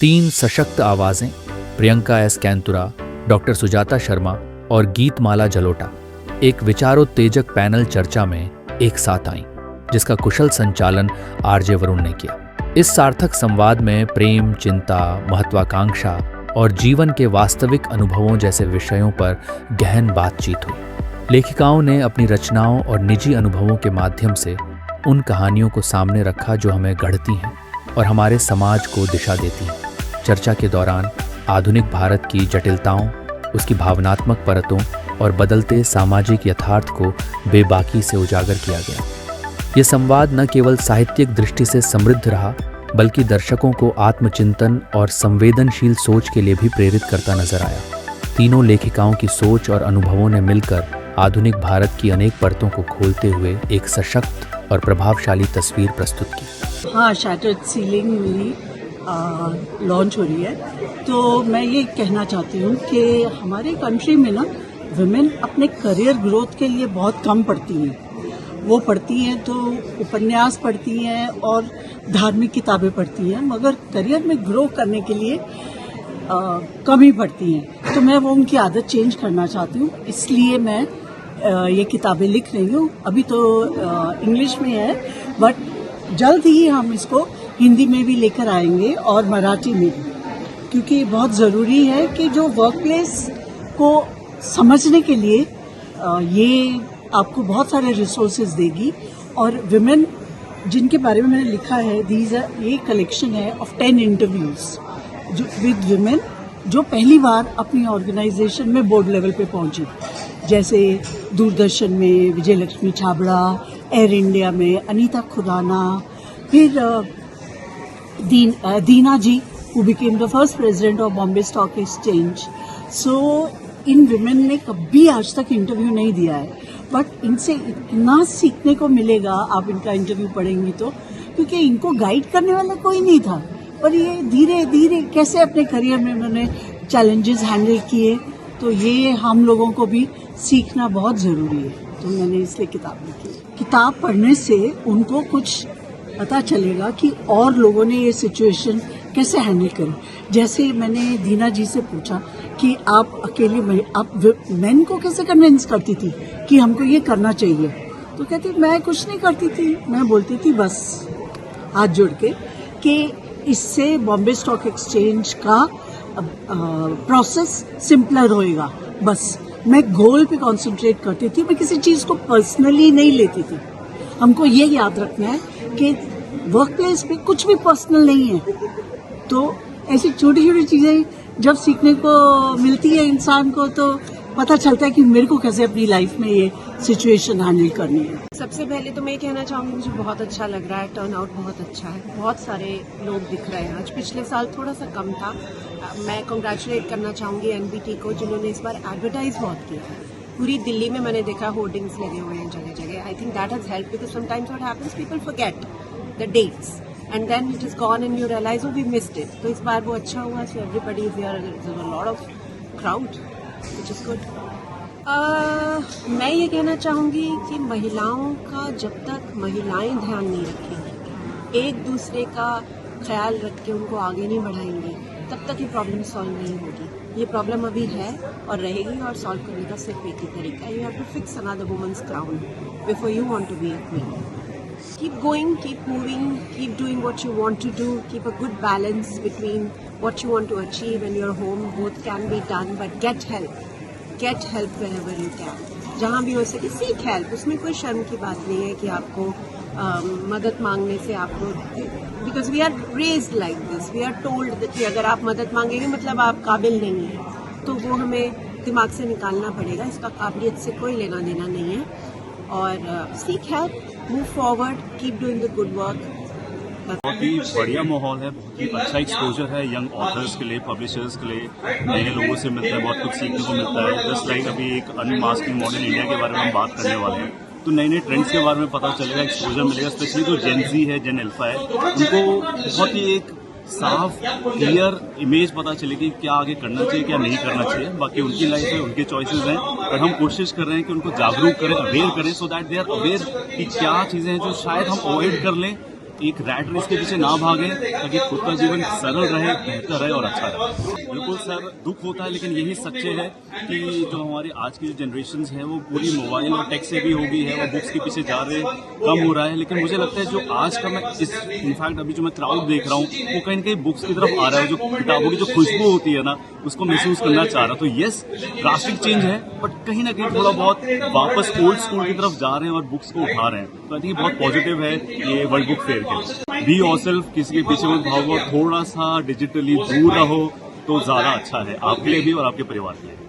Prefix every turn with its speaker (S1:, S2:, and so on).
S1: तीन सशक्त आवाजें, प्रियंका एस कैंतुरा, डॉक्टर सुजाता शर्मा और गीतमाला जलोटा, एक विचारोत्तेजक पैनल चर्चा में एक साथ आईं, जिसका कुशल संचालन आरजे वरुण ने किया। इस सार्थक संवाद में प्रेम, चिंता, महत्वाकांक्षा और जीवन के वास्तविक अनुभवों जैसे विषयों पर गहन बातचीत हुई। लेखिकाओं ने अपनी रचनाओं और निजी अनुभवों के माध्यम से उन कहानियों को सामने रखा जो हमें गढ़ती हैं और हमारे समाज को दिशा देती हैं। चर्चा के दौरान आधुनिक भारत की जटिलताओं, उसकी भावनात्मक परतों और बदलते सामाजिक यथार्थ को बेबाकी से उजागर किया गया। ये संवाद न केवल साहित्यिक दृष्टि से समृद्ध रहा, बल्कि दर्शकों को आत्मचिंतन और संवेदनशील सोच के लिए भी प्रेरित करता नजर आया। तीनों लेखिकाओं की सोच और अनुभवों ने मिलकर आधुनिक भारत की अनेक परतों को खोलते हुए एक सशक्त और प्रभावशाली तस्वीर प्रस्तुत की।
S2: हाँ, शैटर्ड सीलिंग मेरी लॉन्च हो रही है, तो मैं ये कहना चाहती हूँ कि हमारे कंट्री में ना वुमेन अपने करियर ग्रोथ के लिए बहुत कम पढ़ती हैं। वो पढ़ती हैं तो उपन्यास पढ़ती हैं और धार्मिक किताबें पढ़ती हैं, मगर करियर में ग्रो करने के लिए कम ही पढ़ती हैं। तो मैं वो उनकी आदत चेंज करना चाहती हूँ, इसलिए मैं ये किताबें लिख रही हूँ। अभी तो इंग्लिश में है, बट जल्द ही हम इसको हिंदी में भी लेकर आएंगे और मराठी में भी, क्योंकि बहुत ज़रूरी है कि जो वर्क प्लेस को समझने के लिए ये आपको बहुत सारे रिसोर्सेज देगी। और विमेन जिनके बारे में मैंने लिखा है, ये कलेक्शन है ऑफ 10 इंटरव्यूज जो विद विमेन जो पहली बार अपनी ऑर्गेनाइजेशन में बोर्ड लेवल पे पहुंची, जैसे दूरदर्शन में विजय लक्ष्मी छाबड़ा, एयर इंडिया में अनीता खुराना, फिर दीना जी who became the first president of Bombay Stock Exchange. So in women ने कभी आज तक इंटरव्यू नहीं दिया है, बट इनसे इतना सीखने को मिलेगा आप इनका इंटरव्यू पढ़ेंगी तो, क्योंकि इनको गाइड करने वाला कोई नहीं था, पर ये धीरे धीरे कैसे अपने करियर में उन्होंने चैलेंजेस हैंडल किए, तो ये हम लोगों को भी सीखना बहुत ज़रूरी है। तो मैंने इसलिए किताब लिखी। किताब पढ़ने से उनको कुछ पता चलेगा कि और लोगों ने ये सिचुएशन कैसे हैंडल करी। जैसे मैंने दीना जी से पूछा कि आप अकेले आप मैन को कैसे कन्विंस करती थी कि हमको ये करना चाहिए, तो कहती मैं कुछ नहीं करती थी, मैं बोलती थी बस हाथ जोड़ के कि इससे बॉम्बे स्टॉक एक्सचेंज का प्रोसेस सिंपलर होएगा। बस मैं गोल पे कंसंट्रेट करती थी, मैं किसी चीज़ को पर्सनली नहीं लेती थी। हमको ये याद रखना है कि वर्क प्लेस पे कुछ भी पर्सनल नहीं है। तो ऐसी छोटी छोटी चीज़ें जब सीखने को मिलती है इंसान को, तो पता चलता है कि मेरे को कैसे अपनी लाइफ में ये सिचुएशन हैंडल करनी है।
S3: सबसे पहले तो मैं कहना चाहूँगी मुझे बहुत अच्छा लग रहा है, टर्न आउट बहुत अच्छा है, बहुत सारे लोग दिख रहे हैं। आज पिछले साल थोड़ा सा कम था। मैं कंग्रेचुलेट करना चाहूँगी एनबीटी को, जिन्होंने इस बार एडवर्टाइज बहुत किया है। पूरी दिल्ली में मैंने देखा होर्डिंग्स लगे हुए हैं जगह जगह। I think that has help, because sometimes what happens people forget the dates and then it is gone and you realize oh we missed it. तो इस बार वो अच्छा हुआ, so everybody is there, there's a lot of crowd which is good. मैं ये कहना चाहूँगी कि महिलाओं का जब तक महिलाएं ध्यान नहीं रखेंगी, एक दूसरे का ख्याल रख के उनको आगे नहीं बढ़ाएंगी, तब तक ये प्रॉब्लम सॉल्व नहीं होगी। ये प्रॉब्लम अभी है और रहेगी, और सॉल्व करने का सिर्फ एक ही तरीका है, you have to fix another woman's crown before you want to be a queen. Keep going, keep moving, keep doing what you want to do, keep a good balance between what you want to achieve and your home. Both can be done, but get help wherever you can. जहाँ भी हो सके seek help. उसमें कोई शर्म की बात नहीं है कि आपको मदद मांगने से आपको, because we are raised like this, we are told that कि अगर आप मदद मांगेंगे मतलब आप काबिल नहीं हैं, तो वो हमें दिमाग से निकालना पड़ेगा। इसका काबिलियत से कोई लेना देना नहीं है। और seek help, move forward, keep doing the good work.
S4: बहुत ही बढ़िया माहौल है, बहुत ही अच्छा एक्सपोजर है यंग ऑथर्स के लिए, पब्लिशर्स के लिए। नए नए लोगों से मिलते हैं, बहुत कुछ सीखने को मिलता है। जस्ट लाइक अभी एक अनमास्किंग मॉडर्न इंडिया के बारे में हम बात करने वाले हैं, तो नए नए ट्रेंड्स के बारे में पता चलेगा, एक्सपोजर मिलेगा। स्पेशली जो जेन जी है, जेन अल्फा है, उनको बहुत ही एक साफ क्लियर इमेज पता चलेगी क्या आगे करना चाहिए, क्या नहीं करना चाहिए। बाकी उनकी लाइफ है, उनके चॉइसेस हैं, और हम कोशिश कर रहे हैं कि उनको जागरूक करें, अवेयर करें, so that they are aware कि क्या चीज़ें हैं जो शायद हम अवॉइड कर लें एक रैट रेस के पीछे ना भागें ताकि खुद का जीवन सरल रहे, बेहतर रहे और अच्छा रहे। बिल्कुल सर, दुख होता है लेकिन यही सच्चे है कि जो हमारी आज की जनरेशन है वो पूरी मोबाइल और टेक से भी हो गई है, वो बुक्स के पीछे जा रहे हैं, कम हो रहा है। लेकिन मुझे लगता है जो आज का मैं इनफैक्ट अभी जो मैं क्राउड देख रहा हूँ वो कहीं ना कहीं बुक्स की तरफ आ रहा है, जो किताबों की जो खुशबू होती है ना उसको महसूस करना चाह रहा। तो यस, ड्रास्टिक चेंज है, बट कहीं ना कहीं थोड़ा बहुत वापस ओल्ड स्कूल की तरफ जा रहे हैं और बुक्स को उठा रहे हैं। तो आई थिंक बहुत पॉजिटिव है ये वर्ल्ड बुक फेयर के। बी योरसेल्फ, किसी के पीछे मत भागो, थोड़ा सा डिजिटली दूर रहो तो ज्यादा अच्छा है आपके लिए भी और आपके परिवार के लिए।